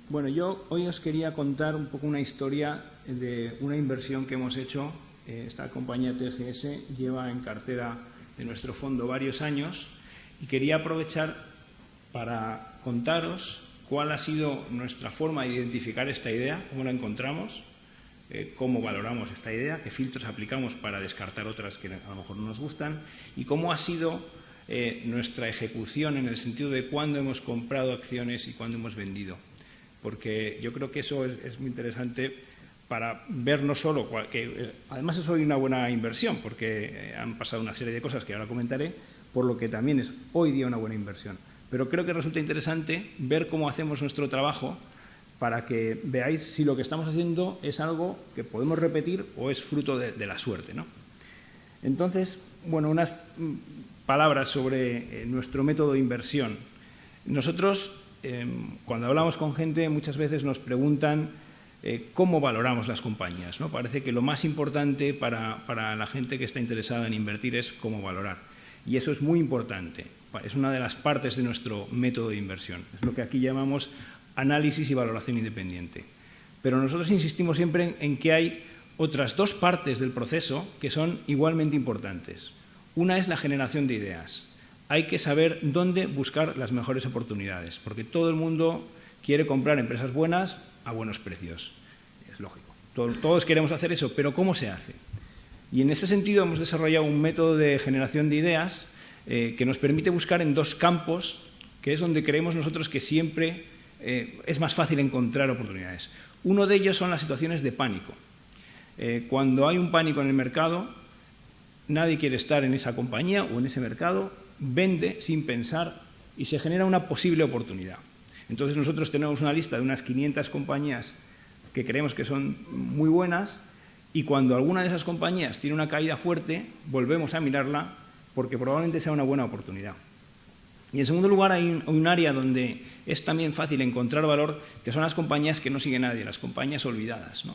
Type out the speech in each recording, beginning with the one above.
Bueno, yo hoy os quería contar un poco una historia de una inversión que hemos hecho. Esta compañía TGS lleva en cartera de nuestro fondo varios años y quería aprovechar para contaros cuál ha sido nuestra forma de identificar esta idea, cómo la encontramos, cómo valoramos esta idea, qué filtros aplicamos para descartar otras que a lo mejor no nos gustan y cómo ha sido nuestra ejecución en el sentido de cuándo hemos comprado acciones y cuándo hemos vendido. Porque yo creo que eso es muy interesante para ver no solo que además es hoy una buena inversión, porque han pasado una serie de cosas que ahora comentaré, por lo que también es hoy día una buena inversión. Pero creo que resulta interesante ver cómo hacemos nuestro trabajo para que veáis si lo que estamos haciendo es algo que podemos repetir o es fruto de la suerte, ¿no? Entonces, bueno, unas palabras sobre nuestro método de inversión. Nosotros, cuando hablamos con gente, muchas veces nos preguntan cómo valoramos las compañías, ¿no? Parece que lo más importante para la gente que está interesada en invertir es cómo valorar. Y eso es muy importante. Es una de las partes de nuestro método de inversión. Es lo que aquí llamamos análisis y valoración independiente. Pero nosotros insistimos siempre en que hay otras dos partes del proceso que son igualmente importantes. Una es la generación de ideas. Hay que saber dónde buscar las mejores oportunidades, porque todo el mundo quiere comprar empresas buenas a buenos precios. Es lógico. Todos queremos hacer eso, pero ¿cómo se hace? Y en ese sentido hemos desarrollado un método de generación de ideas que nos permite buscar en dos campos, que es donde creemos nosotros que siempre es más fácil encontrar oportunidades. Uno de ellos son las situaciones de pánico. Cuando hay un pánico en el mercado, nadie quiere estar en esa compañía o en ese mercado, vende sin pensar y se genera una posible oportunidad. Entonces nosotros tenemos una lista de unas 500 compañías que creemos que son muy buenas y cuando alguna de esas compañías tiene una caída fuerte, volvemos a mirarla porque probablemente sea una buena oportunidad. Y en segundo lugar hay un área donde es también fácil encontrar valor, que son las compañías que no sigue nadie, las compañías olvidadas, ¿no?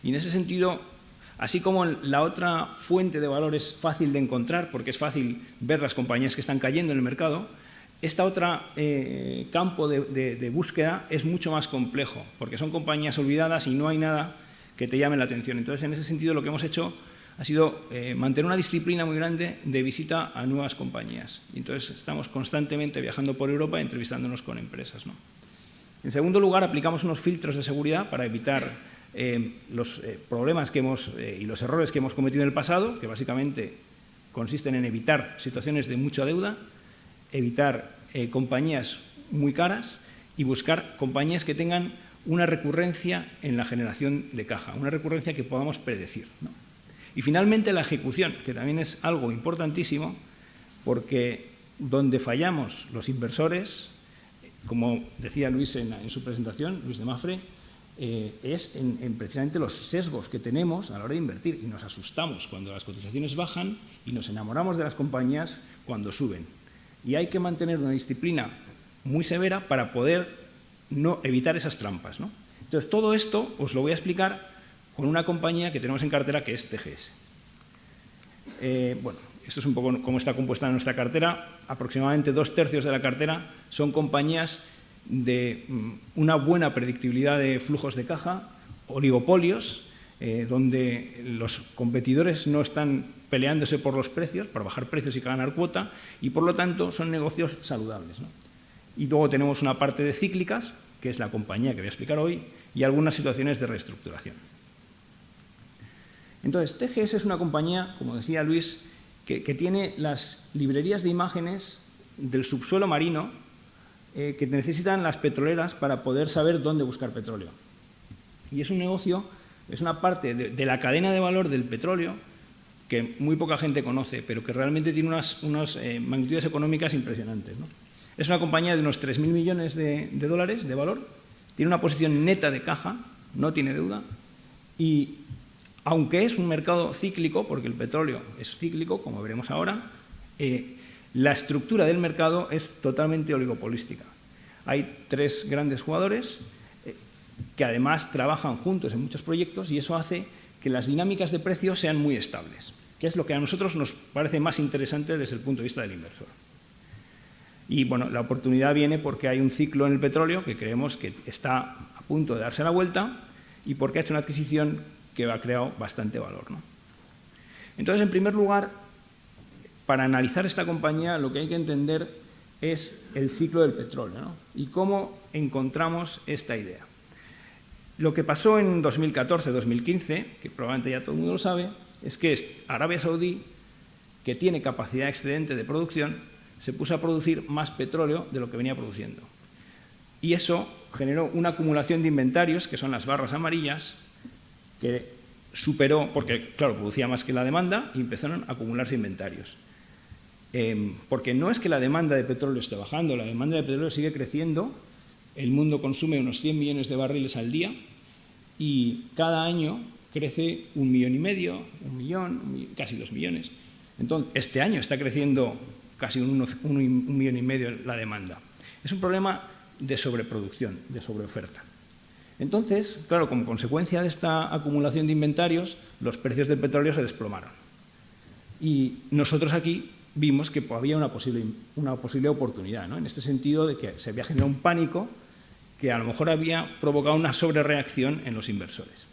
Y en ese sentido, así como la otra fuente de valor es fácil de encontrar, porque es fácil ver las compañías que están cayendo en el mercado, esta otra campo de búsqueda es mucho más complejo, porque son compañías olvidadas y no hay nada que te llame la atención. Entonces, en ese sentido, lo que hemos hecho ha sido mantener una disciplina muy grande de visita a nuevas compañías. Y entonces, estamos constantemente viajando por Europa e entrevistándonos con empresas, ¿no? En segundo lugar, aplicamos unos filtros de seguridad para evitar los problemas y los errores que hemos cometido en el pasado, que básicamente consisten en evitar situaciones de mucha deuda, evitar compañías muy caras y buscar compañías que tengan una recurrencia en la generación de caja, una recurrencia que podamos predecir, ¿no? Y finalmente la ejecución, que también es algo importantísimo, porque donde fallamos los inversores, como decía Luis en su presentación, Luis de Mafre, es en precisamente los sesgos que tenemos a la hora de invertir y nos asustamos cuando las cotizaciones bajan y nos enamoramos de las compañías cuando suben. Y hay que mantener una disciplina muy severa para poder evitar esas trampas, ¿no? Entonces, todo esto os lo voy a explicar con una compañía que tenemos en cartera que es TGS. Bueno, esto es un poco cómo está compuesta nuestra cartera. Aproximadamente 2/3 de la cartera son compañías de una buena predictibilidad de flujos de caja, oligopolios, donde los competidores no están peleándose por los precios, para bajar precios y ganar cuota, y por lo tanto son negocios saludables, ¿no? Y luego tenemos una parte de cíclicas, que es la compañía que voy a explicar hoy, y algunas situaciones de reestructuración. Entonces, TGS es una compañía, como decía Luis, que tiene las librerías de imágenes del subsuelo marino que necesitan las petroleras para poder saber dónde buscar petróleo. Y es un negocio, es una parte de la cadena de valor del petróleo que muy poca gente conoce, pero que realmente tiene unas magnitudes económicas impresionantes, ¿no? Es una compañía de unos 3.000 millones de dólares de valor, tiene una posición neta de caja, no tiene deuda, y aunque es un mercado cíclico, porque el petróleo es cíclico, como veremos ahora, la estructura del mercado es totalmente oligopolística. Hay 3 grandes jugadores que además trabajan juntos en muchos proyectos y eso hace que las dinámicas de precios sean muy estables, que es lo que a nosotros nos parece más interesante desde el punto de vista del inversor. Y bueno, la oportunidad viene porque hay un ciclo en el petróleo que creemos que está a punto de darse la vuelta y porque ha hecho una adquisición que ha creado bastante valor, ¿no? Entonces, en primer lugar, para analizar esta compañía lo que hay que entender es el ciclo del petróleo, ¿no? Y cómo encontramos esta idea. Lo que pasó en 2014-2015, que probablemente ya todo el mundo lo sabe, es que Arabia Saudí, que tiene capacidad excedente de producción, se puso a producir más petróleo de lo que venía produciendo. Y eso generó una acumulación de inventarios, que son las barras amarillas, que superó, porque claro, producía más que la demanda y empezaron a acumularse inventarios. Porque no es que la demanda de petróleo esté bajando, la demanda de petróleo sigue creciendo, el mundo consume unos 100 millones de barriles al día y cada año crece 1,5 millones, 1 millón, casi 2 millones. Entonces, este año está creciendo casi 1,5 millones la demanda. Es un problema de sobreproducción, de sobreoferta. Entonces, claro, como consecuencia de esta acumulación de inventarios, los precios del petróleo se desplomaron. Y nosotros aquí vimos que había una posible oportunidad, ¿no? En este sentido de que se había generado un pánico que a lo mejor había provocado una sobrereacción en los inversores.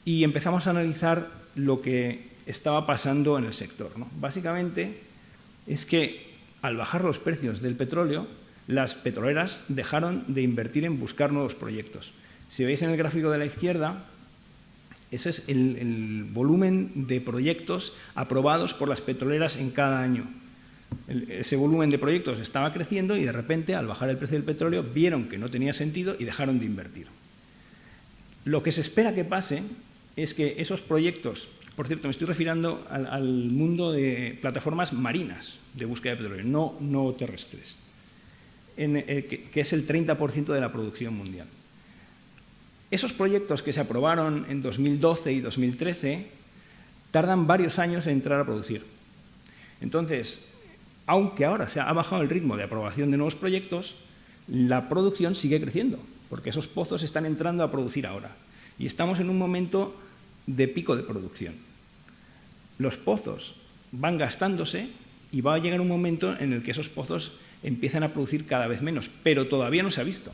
Y empezamos a analizar lo que estaba pasando en el sector, ¿no? Básicamente es que al bajar los precios del petróleo, las petroleras dejaron de invertir en buscar nuevos proyectos. Si veis en el gráfico de la izquierda, ese es el volumen de proyectos aprobados por las petroleras en cada año. Ese volumen de proyectos estaba creciendo y de repente, al bajar el precio del petróleo, vieron que no tenía sentido y dejaron de invertir. Lo que se espera que pase es que esos proyectos, por cierto, me estoy refiriendo al mundo de plataformas marinas de búsqueda de petróleo, no terrestres, que es el 30% de la producción mundial. Esos proyectos que se aprobaron en 2012 y 2013 tardan varios años en entrar a producir. Entonces, aunque ahora se ha bajado el ritmo de aprobación de nuevos proyectos, la producción sigue creciendo, porque esos pozos están entrando a producir ahora. Y estamos en un momento de pico de producción. Los pozos van gastándose y va a llegar un momento en el que esos pozos empiezan a producir cada vez menos, pero todavía no se ha visto.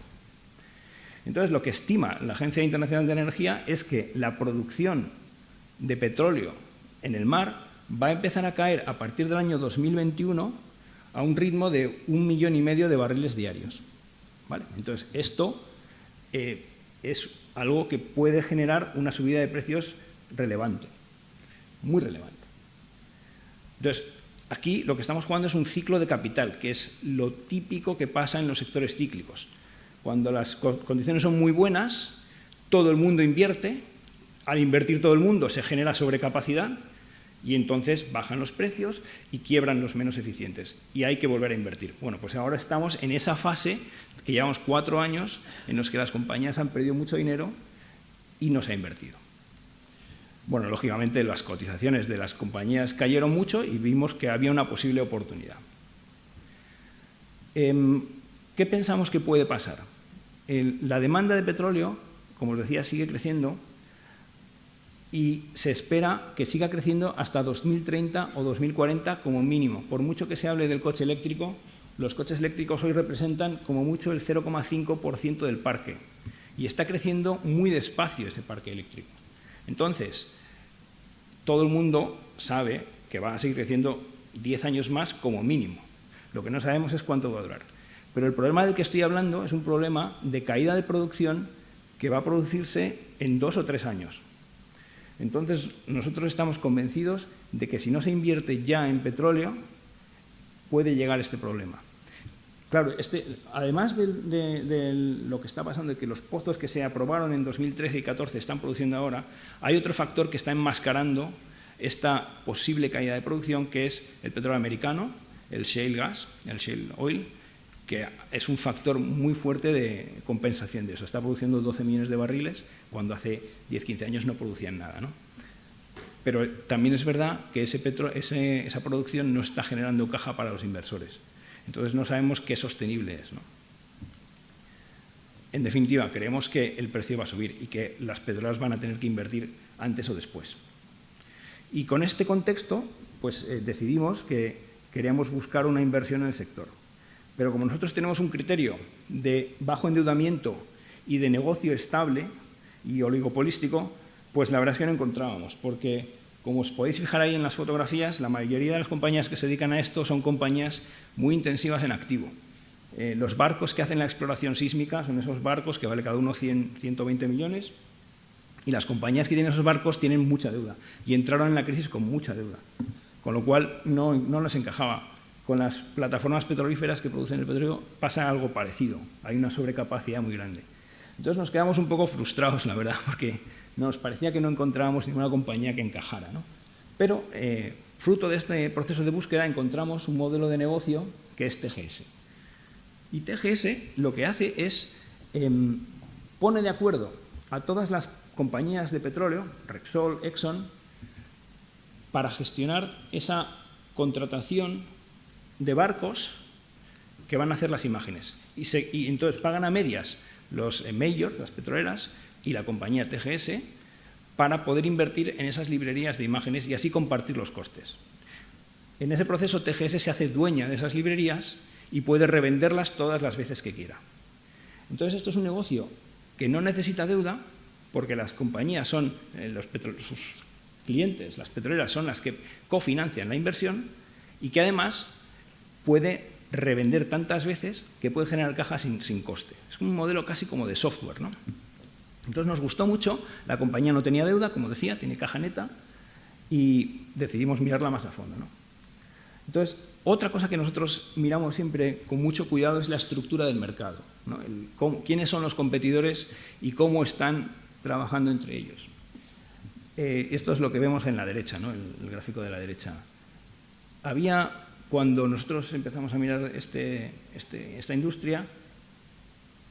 Entonces, lo que estima la Agencia Internacional de Energía es que la producción de petróleo en el mar va a empezar a caer a partir del año 2021 a un ritmo de 1,5 millones de barriles diarios, ¿vale? Entonces, esto es algo que puede generar una subida de precios relevante, muy relevante. Entonces, aquí lo que estamos jugando es un ciclo de capital, que es lo típico que pasa en los sectores cíclicos. Cuando las condiciones son muy buenas, todo el mundo invierte, al invertir todo el mundo se genera sobrecapacidad y entonces bajan los precios y quiebran los menos eficientes y hay que volver a invertir. Bueno, pues ahora estamos en esa fase que llevamos 4 años en los que las compañías han perdido mucho dinero y no se ha invertido. Bueno, lógicamente las cotizaciones de las compañías cayeron mucho y vimos que había una posible oportunidad. ¿Qué pensamos que puede pasar? La demanda de petróleo, como os decía, sigue creciendo y se espera que siga creciendo hasta 2030 o 2040 como mínimo. Por mucho que se hable del coche eléctrico, los coches eléctricos hoy representan como mucho el 0,5% del parque y está creciendo muy despacio ese parque eléctrico. Entonces, todo el mundo sabe que va a seguir creciendo 10 años más como mínimo. Lo que no sabemos es cuánto va a durar. Pero el problema del que estoy hablando es un problema de caída de producción que va a producirse en 2 o 3 años. Entonces, nosotros estamos convencidos de que si no se invierte ya en petróleo, puede llegar este problema. Claro, además de lo que está pasando, de que los pozos que se aprobaron en 2013 y 2014 están produciendo ahora, hay otro factor que está enmascarando esta posible caída de producción, que es el petróleo americano, el shale gas, el shale oil, que es un factor muy fuerte de compensación de eso. Está produciendo 12 millones de barriles cuando hace 10-15 años no producían nada, ¿no? Pero también es verdad que esa producción no está generando caja para los inversores. Entonces no sabemos qué sostenible es, ¿no? En definitiva, creemos que el precio va a subir y que las petroleras van a tener que invertir antes o después. Y con este contexto, pues decidimos que queríamos buscar una inversión en el sector. Pero como nosotros tenemos un criterio de bajo endeudamiento y de negocio estable y oligopolístico, pues la verdad es que no encontrábamos, porque como os podéis fijar ahí en las fotografías, la mayoría de las compañías que se dedican a esto son compañías muy intensivas en activo. Los barcos que hacen la exploración sísmica son esos barcos que vale cada uno 120 millones, y las compañías que tienen esos barcos tienen mucha deuda y entraron en la crisis con mucha deuda, con lo cual no les encajaba. Con las plataformas petrolíferas que producen el petróleo pasa algo parecido, hay una sobrecapacidad muy grande. Entonces nos quedamos un poco frustrados, la verdad, porque nos parecía que no encontrábamos ninguna compañía que encajara, ¿no? Pero, fruto de este proceso de búsqueda, encontramos un modelo de negocio que es TGS. Y TGS lo que hace es, pone de acuerdo a todas las compañías de petróleo, Repsol, Exxon, para gestionar esa contratación de barcos que van a hacer las imágenes. Y entonces pagan a medias los majors, las petroleras, y la compañía TGS para poder invertir en esas librerías de imágenes y así compartir los costes. En ese proceso TGS se hace dueña de esas librerías y puede revenderlas todas las veces que quiera. Entonces esto es un negocio que no necesita deuda porque las compañías son, sus clientes, las petroleras son las que cofinancian la inversión y que además puede revender tantas veces que puede generar caja sin coste. Es un modelo casi como de software, ¿no? Entonces nos gustó mucho, la compañía no tenía deuda, como decía, tiene caja neta, y decidimos mirarla más a fondo, ¿no? Entonces, otra cosa que nosotros miramos siempre con mucho cuidado es la estructura del mercado, ¿no? Quiénes son los competidores y cómo están trabajando entre ellos. Esto es lo que vemos en la derecha, ¿no? El gráfico de la derecha. Cuando nosotros empezamos a mirar esta industria,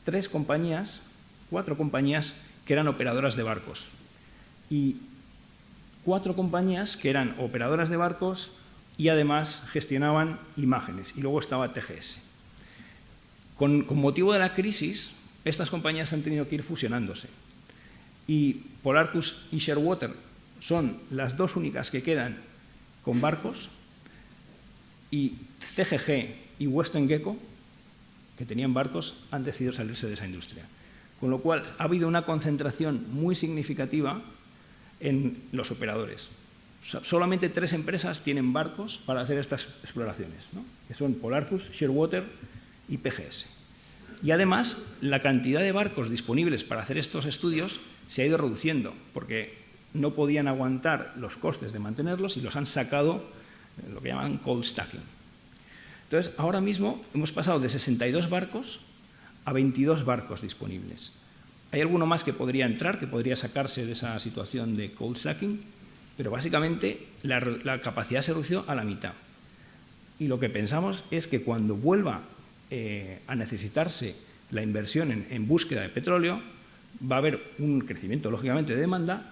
4 compañías que eran operadoras de barcos y 4 compañías que eran operadoras de barcos y además gestionaban imágenes, y luego estaba TGS. Con motivo de la crisis, estas compañías han tenido que ir fusionándose y Polarcus y Shearwater son las 2 únicas que quedan con barcos, y CGG y Western Gekko, que tenían barcos, han decidido salirse de esa industria. Con lo cual, ha habido una concentración muy significativa en los operadores. Solamente 3 empresas tienen barcos para hacer estas exploraciones, ¿no? Que son Polarcus, Shearwater y PGS. Y además, la cantidad de barcos disponibles para hacer estos estudios se ha ido reduciendo, porque no podían aguantar los costes de mantenerlos y los han sacado, lo que llaman cold stacking. Entonces, ahora mismo hemos pasado de 62 barcos a 22 barcos disponibles. Hay alguno más que podría entrar, que podría sacarse de esa situación de cold stacking, pero básicamente la capacidad se redució a la mitad. Y lo que pensamos es que cuando vuelva a necesitarse la inversión en búsqueda de petróleo, va a haber un crecimiento, lógicamente, de demanda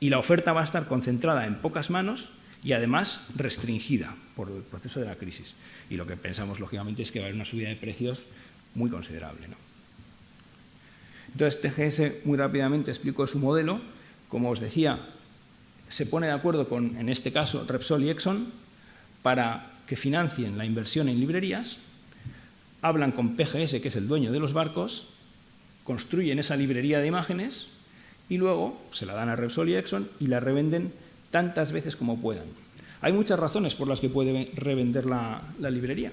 y la oferta va a estar concentrada en pocas manos y además restringida por el proceso de la crisis. Y lo que pensamos, lógicamente, es que va a haber una subida de precios muy considerable, ¿no? Entonces, TGS, muy rápidamente, explico su modelo. Como os decía, se pone de acuerdo con, en este caso, Repsol y Exxon para que financien la inversión en librerías, hablan con PGS, que es el dueño de los barcos, construyen esa librería de imágenes y luego se la dan a Repsol y Exxon y la revenden tantas veces como puedan. Hay muchas razones por las que puede revender la librería.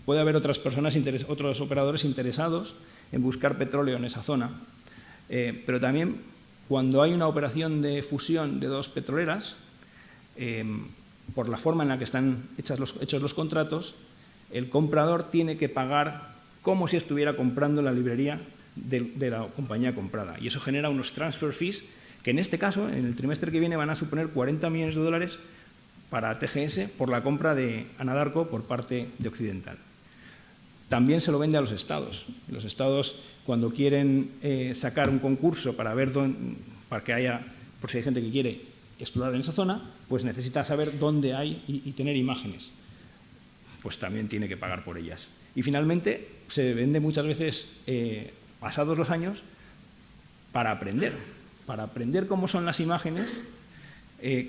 Puede haber otras personas, otros operadores interesados en buscar petróleo en esa zona, pero también cuando hay una operación de fusión de 2 petroleras, por la forma en la que están hechos los contratos, el comprador tiene que pagar como si estuviera comprando la librería de la compañía comprada. Y eso genera unos transfer fees que en este caso, en el trimestre que viene, van a suponer 40 millones de dólares para TGS por la compra de Anadarko por parte de Occidental. También se lo vende a los estados. Los estados, cuando quieren sacar un concurso para ver para que haya, por si hay gente que quiere explorar en esa zona, pues necesita saber dónde hay y tener imágenes. Pues también tiene que pagar por ellas. Y finalmente se vende muchas veces, pasados los años, para aprender cómo son las imágenes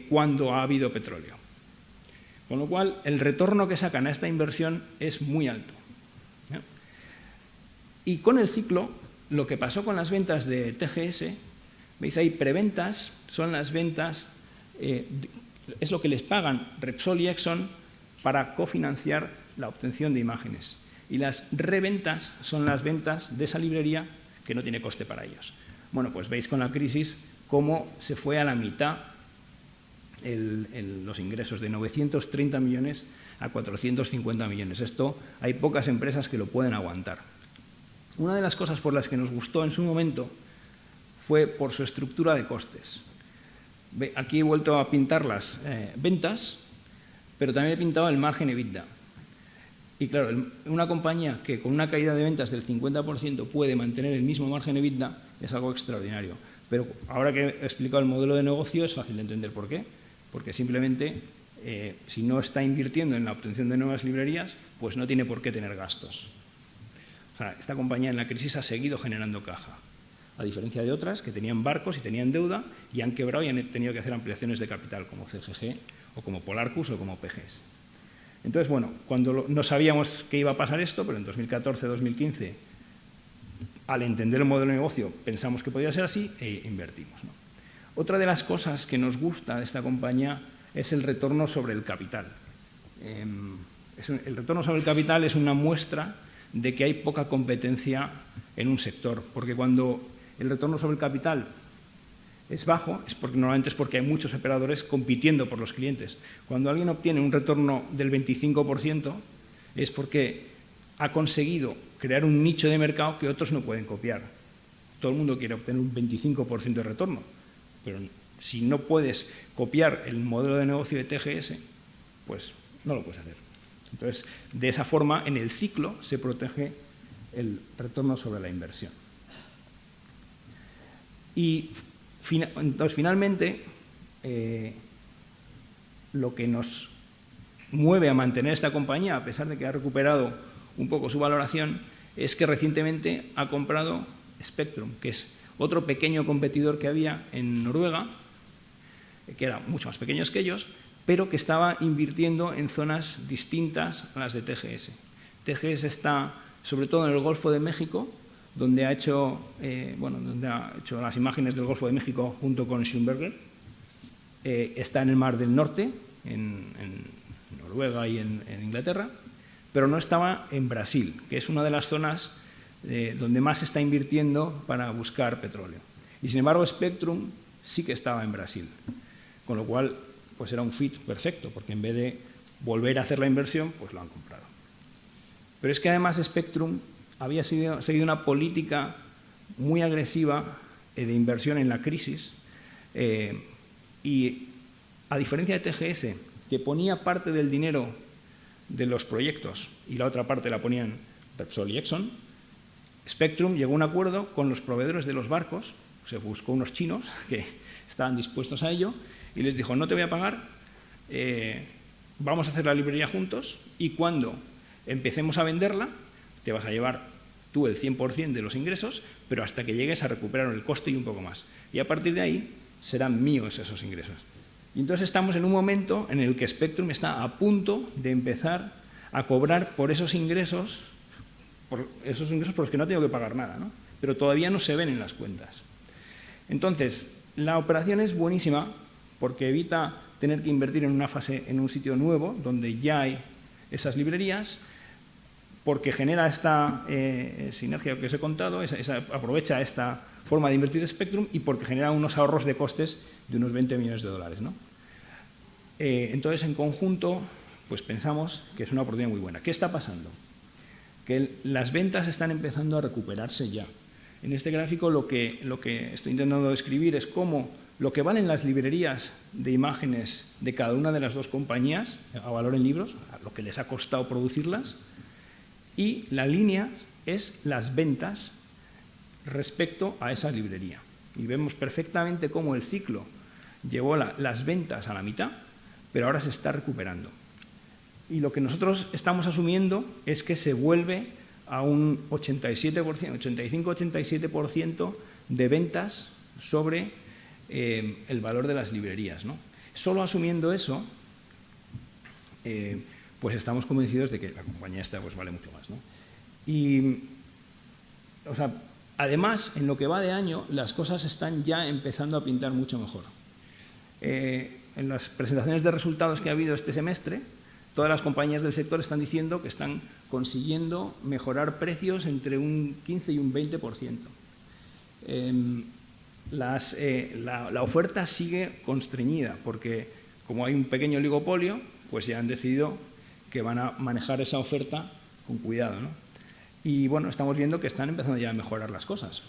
cuando ha habido petróleo. Con lo cual, el retorno que sacan a esta inversión es muy alto. Y con el ciclo, lo que pasó con las ventas de TGS, veis ahí, preventas son las ventas, es lo que les pagan Repsol y Exxon para cofinanciar la obtención de imágenes. Y las reventas son las ventas de esa librería que no tiene coste para ellos. Bueno, pues veis con la crisis cómo se fue a la mitad los ingresos, de 930 millones a 450 millones. Esto hay pocas empresas que lo pueden aguantar. Una de las cosas por las que nos gustó en su momento fue por su estructura de costes. Aquí he vuelto a pintar las ventas, pero también he pintado el margen EBITDA. Y claro, una compañía que con una caída de ventas del 50% puede mantener el mismo margen EBITDA es algo extraordinario. Pero ahora que he explicado el modelo de negocio es fácil de entender por qué. Porque simplemente, si no está invirtiendo en la obtención de nuevas librerías, pues no tiene por qué tener gastos. O sea, esta compañía en la crisis ha seguido generando caja, a diferencia de otras que tenían barcos y tenían deuda y han quebrado y han tenido que hacer ampliaciones de capital, como CGG o como Polarcus o como PGS. Entonces, bueno, cuando no sabíamos que iba a pasar esto, pero en 2014-2015, al entender el modelo de negocio, pensamos que podía ser así e invertimos, ¿no? Otra de las cosas que nos gusta de esta compañía es el retorno sobre el capital. El retorno sobre el capital es una muestra de que hay poca competencia en un sector, porque cuando el retorno sobre el capital es bajo, normalmente es porque hay muchos operadores compitiendo por los clientes. Cuando alguien obtiene un retorno del 25% es porque ha conseguido crear un nicho de mercado que otros no pueden copiar. Todo el mundo quiere obtener un 25% de retorno, pero si no puedes copiar el modelo de negocio de TGS, pues no lo puedes hacer. Entonces, de esa forma, en el ciclo se protege el retorno sobre la inversión. Y entonces, finalmente, lo que nos mueve a mantener esta compañía, a pesar de que ha recuperado un poco su valoración, es que recientemente ha comprado Spectrum, que es otro pequeño competidor que había en Noruega, que era mucho más pequeños que ellos, pero que estaba invirtiendo en zonas distintas a las de TGS. TGS está sobre todo en el Golfo de México, donde ha hecho las imágenes del Golfo de México junto con Schlumberger. Está en el Mar del Norte, en Noruega y en Inglaterra, pero no estaba en Brasil, que es una de las zonas donde más se está invirtiendo para buscar petróleo. Y sin embargo, Spectrum sí que estaba en Brasil, con lo cual pues era un fit perfecto, porque en vez de volver a hacer la inversión, pues lo han comprado. Pero es que además Spectrum había seguido una política muy agresiva de inversión en la crisis y a diferencia de TGS, que ponía parte del dinero de los proyectos y la otra parte la ponían Repsol y Exxon, Spectrum llegó a un acuerdo con los proveedores de los barcos, se buscó unos chinos que estaban dispuestos a ello y les dijo, no te voy a pagar, vamos a hacer la librería juntos y cuando empecemos a venderla te vas a llevar tú el 100% de los ingresos, pero hasta que llegues a recuperar el coste y un poco más. Y a partir de ahí serán míos esos ingresos. Y entonces estamos en un momento en el que Spectrum está a punto de empezar a cobrar por esos ingresos por los que no tengo que pagar nada, ¿no? Pero todavía no se ven en las cuentas. Entonces, la operación es buenísima porque evita tener que invertir en una fase, en un sitio nuevo, donde ya hay esas librerías, porque genera esta sinergia que os he contado, aprovecha esta forma de invertir Spectrum y porque genera unos ahorros de costes de unos 20 millones de dólares, ¿no? Entonces, en conjunto, pues pensamos que es una oportunidad muy buena. ¿Qué está pasando? Que las ventas están empezando a recuperarse ya. En este gráfico lo que estoy intentando describir es cómo lo que valen las librerías de imágenes de cada una de las dos compañías, a valor en libros, a lo que les ha costado producirlas, y la línea es las ventas respecto a esa librería. Y vemos perfectamente cómo el ciclo llevó las ventas a la mitad, pero ahora se está recuperando. Y lo que nosotros estamos asumiendo es que se vuelve a un 85-87% de ventas sobre el valor de las librerías, ¿no? Solo asumiendo eso, pues estamos convencidos de que la compañía esta pues vale mucho más, ¿no? Y o sea, además, en lo que va de año, las cosas están ya empezando a pintar mucho mejor. En las presentaciones de resultados que ha habido este semestre, todas las compañías del sector están diciendo que están consiguiendo mejorar precios entre un 15 y un 20%. La oferta sigue constreñida porque, como hay un pequeño oligopolio, pues ya han decidido que van a manejar esa oferta con cuidado, ¿no? Y bueno, estamos viendo que están empezando ya a mejorar las cosas.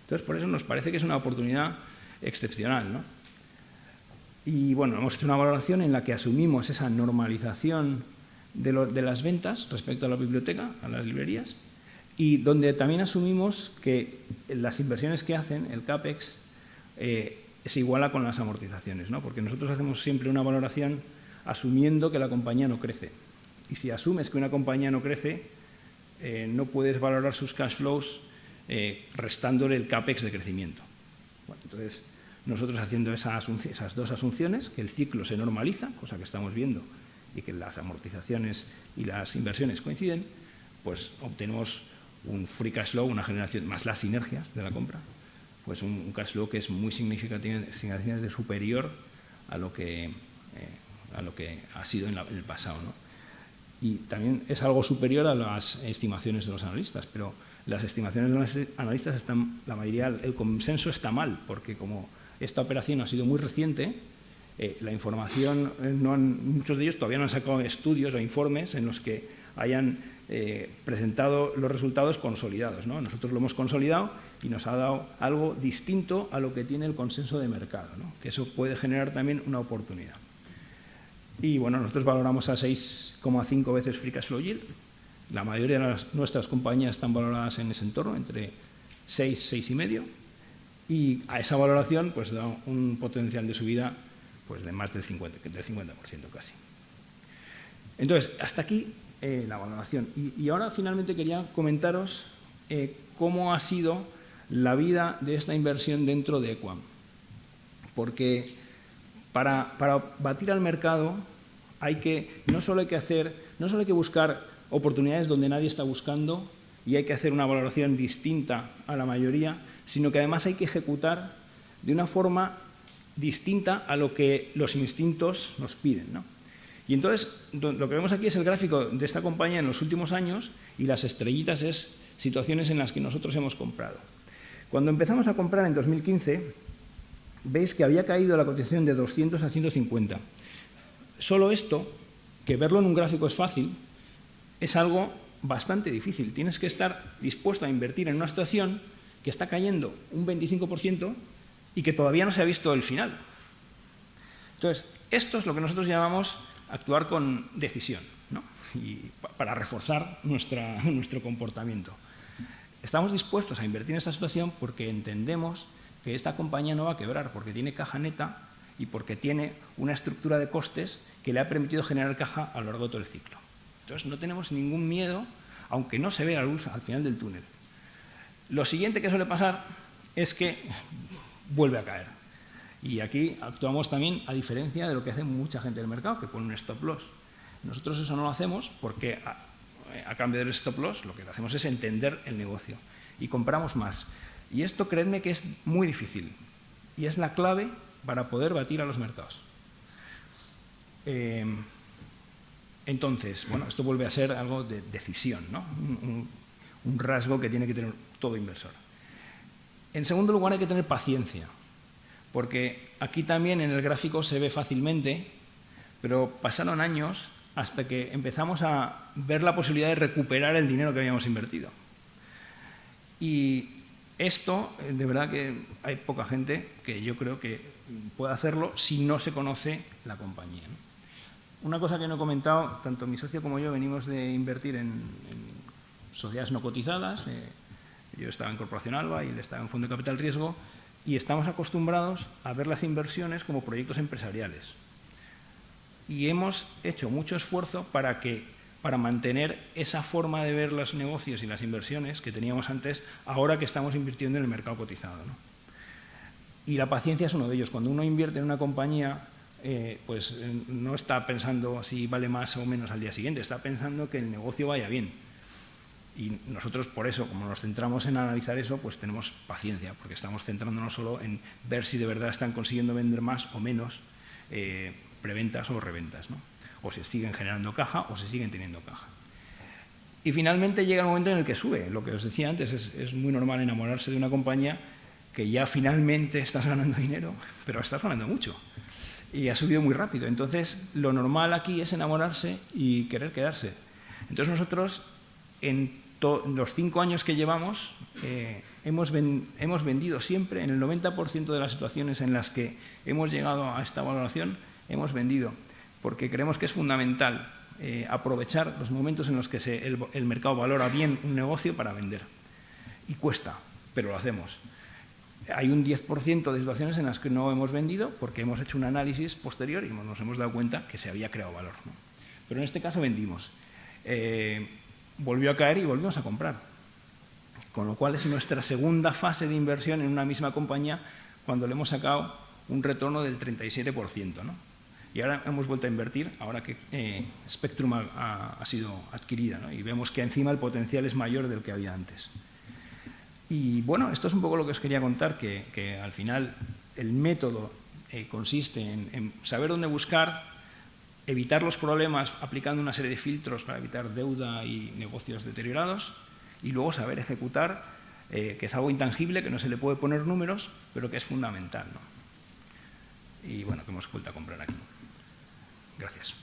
Entonces, por eso nos parece que es una oportunidad excepcional, ¿no? Y bueno, hemos hecho una valoración en la que asumimos esa normalización de las ventas respecto a la biblioteca, a las librerías, y donde también asumimos que las inversiones que hacen, el CAPEX, se iguala con las amortizaciones, ¿no? Porque nosotros hacemos siempre una valoración asumiendo que la compañía no crece. Y si asumes que una compañía no crece, no puedes valorar sus cash flows restándole el CAPEX de crecimiento. Bueno, entonces, nosotros haciendo esas dos asunciones, que el ciclo se normaliza, cosa que estamos viendo, y que las amortizaciones y las inversiones coinciden, pues obtenemos un free cash flow, una generación, más las sinergias de la compra, pues un cash flow que es muy significativamente superior a lo que ha sido en el pasado, ¿no? Y también es algo superior a las estimaciones de los analistas, pero las estimaciones de los analistas están, la mayoría, el consenso está mal, porque como esta operación ha sido muy reciente, la información, muchos de ellos todavía no han sacado estudios o informes en los que hayan presentado los resultados consolidados, ¿no? Nosotros lo hemos consolidado y nos ha dado algo distinto a lo que tiene el consenso de mercado, ¿no? Que eso puede generar también una oportunidad. Y bueno, nosotros valoramos a 6,5 veces free cash flow yield. La mayoría de nuestras compañías están valoradas en ese entorno, entre 6, 6,5. Y a esa valoración pues da un potencial de subida pues de más del 50% casi. Entonces, hasta aquí la valoración. Y ahora finalmente quería comentaros cómo ha sido la vida de esta inversión dentro de Equam. Porque para batir al mercado no solo hay que buscar oportunidades donde nadie está buscando y hay que hacer una valoración distinta a la mayoría, sino que además hay que ejecutar de una forma distinta a lo que los instintos nos piden, ¿no? Y entonces, lo que vemos aquí es el gráfico de esta compañía en los últimos años y las estrellitas es situaciones en las que nosotros hemos comprado. Cuando empezamos a comprar en 2015, veis que había caído la cotización de 200 a 150. Solo esto, que verlo en un gráfico es fácil, es algo bastante difícil. Tienes que estar dispuesto a invertir en una situación que está cayendo un 25% y que todavía no se ha visto el final. Entonces, esto es lo que nosotros llamamos actuar con decisión, ¿no? Y para reforzar nuestro comportamiento. Estamos dispuestos a invertir en esta situación porque entendemos que esta compañía no va a quebrar, porque tiene caja neta y porque tiene una estructura de costes que le ha permitido generar caja a lo largo de todo el ciclo. Entonces, no tenemos ningún miedo, aunque no se vea la luz al final del túnel. Lo siguiente que suele pasar es que vuelve a caer. Y aquí actuamos también a diferencia de lo que hace mucha gente del mercado, que pone un stop loss. Nosotros eso no lo hacemos porque a cambio del stop loss lo que hacemos es entender el negocio y compramos más. Y esto, creedme que es muy difícil y es la clave para poder batir a los mercados. Entonces, bueno, esto vuelve a ser algo de decisión, ¿no? Un rasgo que tiene que tener todo inversor. En segundo lugar, hay que tener paciencia, porque aquí también en el gráfico se ve fácilmente, pero pasaron años hasta que empezamos a ver la posibilidad de recuperar el dinero que habíamos invertido. Y esto, de verdad que hay poca gente que yo creo que pueda hacerlo si no se conoce la compañía, ¿no? Una cosa que no he comentado, tanto mi socio como yo venimos de invertir en sociedades no cotizadas. Yo estaba en Corporación Alba y él estaba en Fondo de Capital Riesgo y estamos acostumbrados a ver las inversiones como proyectos empresariales. Y hemos hecho mucho esfuerzo para mantener esa forma de ver los negocios y las inversiones que teníamos antes, ahora que estamos invirtiendo en el mercado cotizado, ¿no? Y la paciencia es uno de ellos. Cuando uno invierte en una compañía, pues no está pensando si vale más o menos al día siguiente, está pensando que el negocio vaya bien. Y nosotros, por eso, como nos centramos en analizar eso, pues tenemos paciencia, porque estamos centrándonos solo en ver si de verdad están consiguiendo vender más o menos preventas o reventas, ¿no? O se siguen generando caja o se siguen teniendo caja. Y finalmente llega el momento en el que sube. Lo que os decía antes, es muy normal enamorarse de una compañía que ya finalmente estás ganando dinero, pero estás ganando mucho. Y ha subido muy rápido. Entonces, lo normal aquí es enamorarse y querer quedarse. Entonces, nosotros, en los 5 años que llevamos, hemos vendido siempre, en el 90% de las situaciones en las que hemos llegado a esta valoración, hemos vendido, porque creemos que es fundamental aprovechar los momentos en los que el mercado valora bien un negocio para vender. Y cuesta, pero lo hacemos. Hay un 10% de situaciones en las que no hemos vendido porque hemos hecho un análisis posterior y nos hemos dado cuenta que se había creado valor, ¿no? Pero en este caso vendimos. Volvió a caer y volvimos a comprar. Con lo cual es nuestra segunda fase de inversión en una misma compañía cuando le hemos sacado un retorno del 37%, ¿no? Y ahora hemos vuelto a invertir, ahora que Spectrum ha sido adquirida, ¿no? Y vemos que encima el potencial es mayor del que había antes. Y bueno, esto es un poco lo que os quería contar, que al final el método consiste en saber dónde buscar, evitar los problemas aplicando una serie de filtros para evitar deuda y negocios deteriorados, y luego saber ejecutar, que es algo intangible, que no se le puede poner números, pero que es fundamental, ¿no? Y bueno, que hemos vuelto a comprar aquí. Gracias.